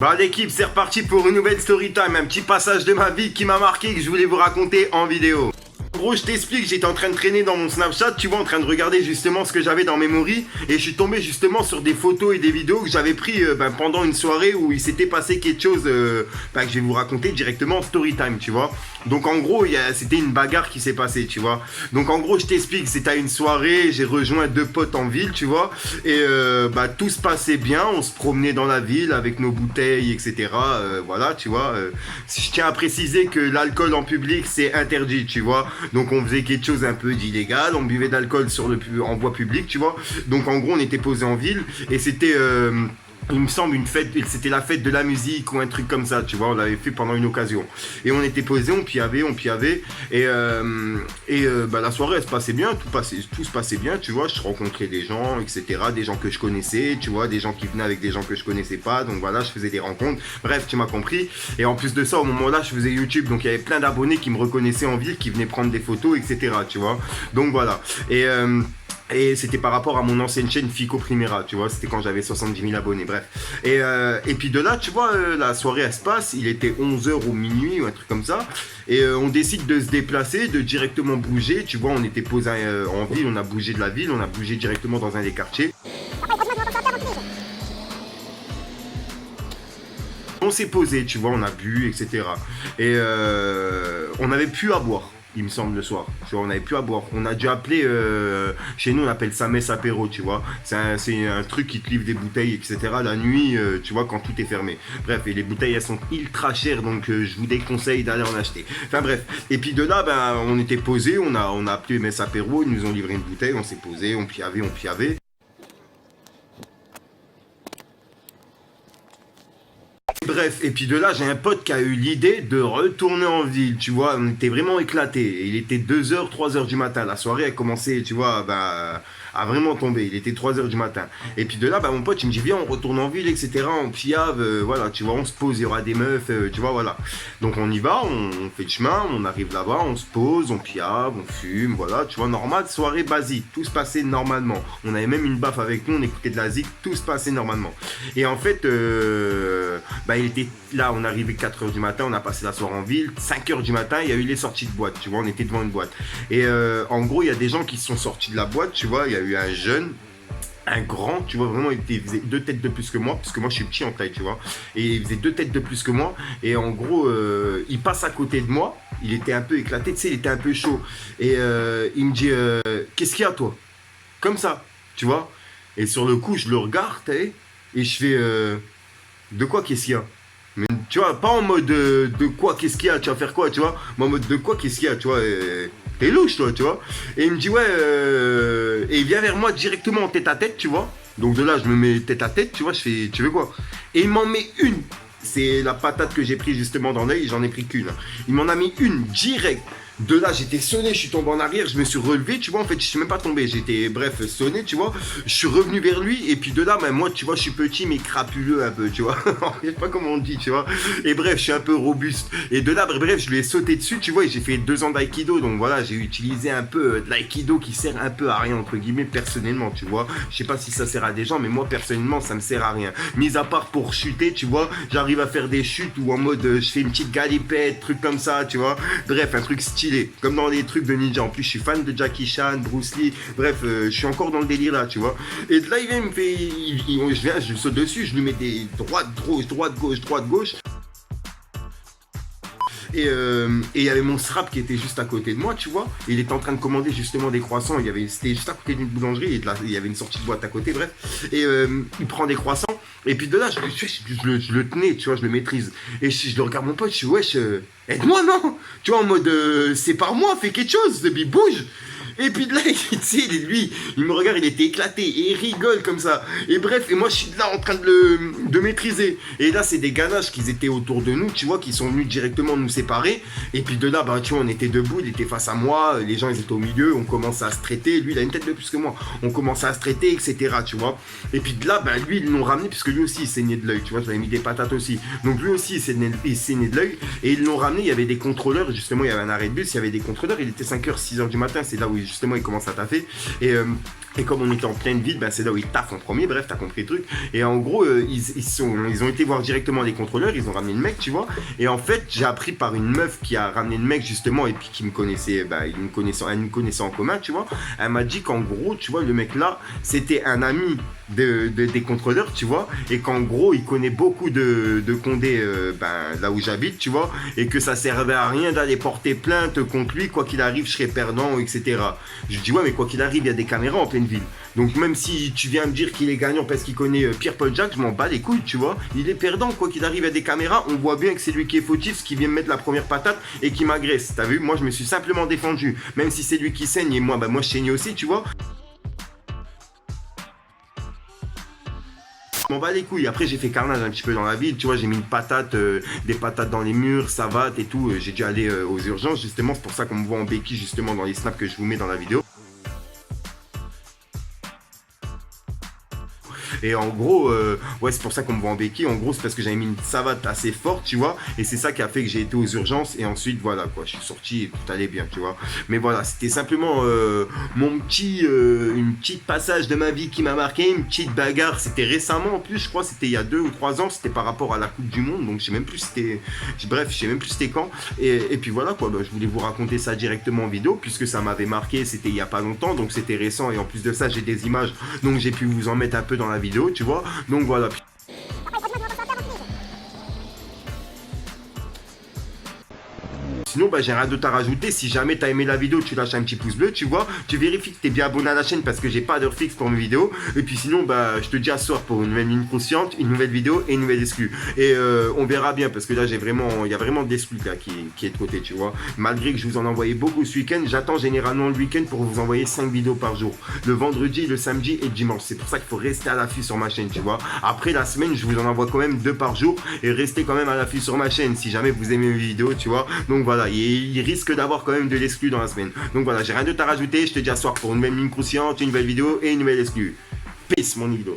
Bah l'équipe, c'est reparti pour une nouvelle story time, un petit passage de ma vie qui m'a marqué que je voulais vous raconter en vidéo. En gros, je t'explique, j'étais en train de traîner dans mon Snapchat, tu vois, en train de regarder justement ce que j'avais dans Memory, et je suis tombé justement sur des photos et des vidéos que j'avais pris pendant une soirée où il s'était passé quelque chose que je vais vous raconter directement en story time, tu vois. Donc en gros, c'était une bagarre qui s'est passée, tu vois. Donc en gros, je t'explique, c'était à une soirée, j'ai rejoint deux potes en ville, tu vois, et tout se passait bien, on se promenait dans la ville avec nos bouteilles, etc. Voilà, tu vois. Si je tiens à préciser que l'alcool en public, c'est interdit, tu vois. Donc on faisait quelque chose un peu d'illégal, on buvait d'alcool en voie publique, tu vois. Donc en gros, on était posé en ville et c'était il me semble une fête, c'était la fête de la musique ou un truc comme ça, tu vois, on l'avait fait pendant une occasion. Et on était posé, on piavait, et la soirée elle se passait bien, tout se passait bien, tu vois, je rencontrais des gens, etc., des gens que je connaissais, tu vois, des gens qui venaient avec des gens que je connaissais pas, donc voilà, je faisais des rencontres, bref, tu m'as compris. Et en plus de ça, au moment-là, je faisais YouTube, donc il y avait plein d'abonnés qui me reconnaissaient en ville, qui venaient prendre des photos, etc., tu vois, donc voilà. Et c'était par rapport à mon ancienne chaîne Fico Primera, tu vois, c'était quand j'avais 70 000 abonnés, bref. Et puis de là, tu vois, la soirée elle se passe, il était 11 heures ou minuit ou un truc comme ça, et on décide de se déplacer, de directement bouger, tu vois, on était posé en ville, on a bougé de la ville, on a bougé directement dans un des quartiers. On s'est posé, tu vois, on a bu, etc. Et on n'avait plus à boire. Il me semble le soir, tu vois, on n'avait plus à boire. On a dû appeler, chez nous on appelle ça messe apéro, tu vois. C'est un truc qui te livre des bouteilles, etc. La nuit, tu vois, quand tout est fermé. Bref, et les bouteilles elles sont ultra chères, donc je vous déconseille d'aller en acheter. Enfin bref, et puis de là, on était posé, on a appelé messe apéro, ils nous ont livré une bouteille, on s'est posé, on piavait. Bref, et puis de là, j'ai un pote qui a eu l'idée de retourner en ville, tu vois, on était vraiment éclatés. Il était 2 h, 3 h du matin, la soirée a commencé, tu vois, à vraiment tomber, il était 3 h du matin. Et puis de là, mon pote, il me dit, viens, on retourne en ville, etc., on piave, voilà, tu vois, on se pose, il y aura des meufs, tu vois, voilà. Donc on y va, on fait le chemin, on arrive là-bas, on se pose, on piave, on fume, voilà, tu vois, normal, soirée basique, tout se passait normalement. On avait même une baffe avec nous, on écoutait de la zik, tout se passait normalement. Et en fait, il était là, on arrivait 4 h du matin, on a passé la soirée en ville, 5 h du matin, il y a eu les sorties de boîte, tu vois, on était devant une boîte. Et en gros, il y a des gens qui se sont sortis de la boîte, tu vois, il y a eu un jeune, un grand, tu vois, vraiment, il faisait 2 têtes de plus que moi, parce que moi je suis petit en taille, tu vois, et il faisait 2 têtes de plus que moi, et en gros, il passe à côté de moi, il était un peu éclaté, tu sais, il était un peu chaud, et il me dit, qu'est-ce qu'il y a toi? Comme ça, tu vois, et sur le coup, je le regarde, et je fais, de quoi qu'est-ce qu'il y a? Mais tu vois, pas en mode de quoi qu'est-ce qu'il y a, tu vas faire quoi, tu vois? Mais en mode de quoi qu'est-ce qu'il y a, tu vois? T'es louche, toi, tu vois? Et il me dit, ouais, et il vient vers moi directement en tête à tête, tu vois? Donc de là, je me mets tête à tête, tu vois? Je fais, tu veux quoi? Et il m'en met une. C'est la patate que j'ai pris justement dans l'œil, j'en ai pris qu'une. Il m'en a mis une direct. De là, j'étais sonné, je suis tombé en arrière, je me suis relevé, tu vois, en fait, je suis même pas tombé, j'étais, bref, sonné, tu vois, je suis revenu vers lui, et puis de là, moi, tu vois, je suis petit, mais crapuleux un peu, tu vois, je sais pas comment on dit, tu vois, et bref, je suis un peu robuste, et de là, bref, je lui ai sauté dessus, tu vois, et j'ai fait 2 ans d'aïkido, donc voilà, j'ai utilisé un peu de l'aïkido qui sert un peu à rien, entre guillemets, personnellement, tu vois, je sais pas si ça sert à des gens, mais moi, personnellement, ça me sert à rien, mis à part pour chuter, tu vois, j'arrive à faire des chutes où en mode, je fais une petite galipette, truc comme ça, tu vois, bref, un truc stylé. Comme dans les trucs de ninja. En plus, je suis fan de Jackie Chan, Bruce Lee. Bref, je suis encore dans le délire là, tu vois. Et de là, il vient, il me fait. Je saute dessus, je lui mets des droite, gauche, droite, gauche. Et il y avait mon SRAP qui était juste à côté de moi, tu vois. Et il était en train de commander justement des croissants. C'était juste à côté d'une boulangerie. Et là, il y avait une sortie de boîte à côté, bref. Et il prend des croissants. Et puis de là, je le tenais, tu vois, je le maîtrise. Et je le regarde mon pote, je suis, wesh, aide-moi, non? Tu vois, en mode, c'est par moi, fais quelque chose, et puis bouge. Et puis de là, tu sais, lui, il me regarde, il était éclaté, et il rigole comme ça. Et bref, et moi, je suis là en train de maîtriser. Et là, c'est des ganaches qui étaient autour de nous, tu vois, qui sont venus directement nous séparer. Et puis de là, tu vois, on était debout, il était face à moi, les gens, ils étaient au milieu, on commence à se traiter. Lui, il a une tête de plus que moi. On commence à se traiter, etc., tu vois. Et puis de là, lui, ils l'ont ramené, puisque lui aussi, il saignait de l'œil, tu vois, j'avais mis des patates aussi. Donc lui aussi, il saignait de l'œil. Et ils l'ont ramené, il y avait des contrôleurs, justement, il y avait un arrêt de bus, il y avait des contrôleurs, il était 5 h, 6 h du matin, c'est là où justement il commence à taffer. Et Et comme on était en pleine ville, ben c'est là où ils taffent en premier, bref, t'as compris le truc. Et en gros, ils ont été voir directement les contrôleurs, ils ont ramené le mec, tu vois. Et en fait, j'ai appris par une meuf qui a ramené le mec, justement, et puis qui me connaissait, elle me connaissait en commun, tu vois. Elle m'a dit qu'en gros, tu vois, le mec là, c'était un ami des contrôleurs, tu vois. Et qu'en gros, il connaît beaucoup de Condé, là où j'habite, tu vois. Et que ça servait à rien d'aller porter plainte contre lui, quoi qu'il arrive, je serais perdant, etc. Je dis, ouais, mais quoi qu'il arrive, il y a des caméras en pleine ville. Donc même si tu viens me dire qu'il est gagnant parce qu'il connaît Pierre-Paul Jacques, je m'en bats les couilles, tu vois. Il est perdant, quoi qu'il arrive à des caméras, on voit bien que c'est lui qui est fautif, qui vient me mettre la première patate et qui m'agresse. T'as vu, moi je me suis simplement défendu. Même si c'est lui qui saigne et moi, moi je saignais aussi, tu vois. Je m'en bats les couilles. Après, j'ai fait carnage un petit peu dans la ville. Tu vois, j'ai mis une patate, des patates dans les murs, savates et tout. J'ai dû aller aux urgences, justement. C'est pour ça qu'on me voit en béquille, justement, dans les snaps que je vous mets dans la vidéo. Et en gros, ouais, c'est pour ça qu'on me voit en béquille. En gros, c'est parce que j'avais mis une savate assez forte, tu vois. Et c'est ça qui a fait que j'ai été aux urgences. Et ensuite, voilà, quoi, je suis sorti et tout allait bien, tu vois. Mais voilà, c'était simplement une petite passage de ma vie qui m'a marqué, une petite bagarre. C'était récemment en plus, je crois, c'était il y a 2 ou 3 ans. C'était par rapport à la Coupe du Monde. Donc, je sais même plus c'était. Bref, je sais même plus c'était quand. Et puis voilà, quoi, je voulais vous raconter ça directement en vidéo, puisque ça m'avait marqué. C'était il y a pas longtemps, donc c'était récent. Et en plus de ça, j'ai des images. Donc, j'ai pu vous en mettre un peu dans la vidéo, tu vois. Donc voilà. Sinon, j'ai rien d'autre à rajouter. Si jamais t'as aimé la vidéo, tu lâches un petit pouce bleu, tu vois. Tu vérifies que t'es bien abonné à la chaîne parce que j'ai pas d'heure fixe pour mes vidéos. Et puis sinon, je te dis à ce soir pour une nouvelle ligne consciente, une nouvelle vidéo et une nouvelle exclue. Et on verra bien parce que là, il y a vraiment de l'exclu là qui est de côté, tu vois. Malgré que je vous en envoyais beaucoup ce week-end, j'attends généralement le week-end pour vous envoyer 5 vidéos par jour. Le vendredi, le samedi et le dimanche. C'est pour ça qu'il faut rester à l'affût sur ma chaîne, tu vois. Après la semaine, je vous en envoie quand même 2 par jour et restez quand même à l'affût sur ma chaîne si jamais vous aimez mes vidéos, tu vois. Donc voilà. Il risque d'avoir quand même de l'exclu dans la semaine. Donc voilà, j'ai rien d'autre à rajouter. Je te dis à ce soir pour une nouvelle ligne croustillante, une nouvelle vidéo et une nouvelle exclu. Peace, mon idole.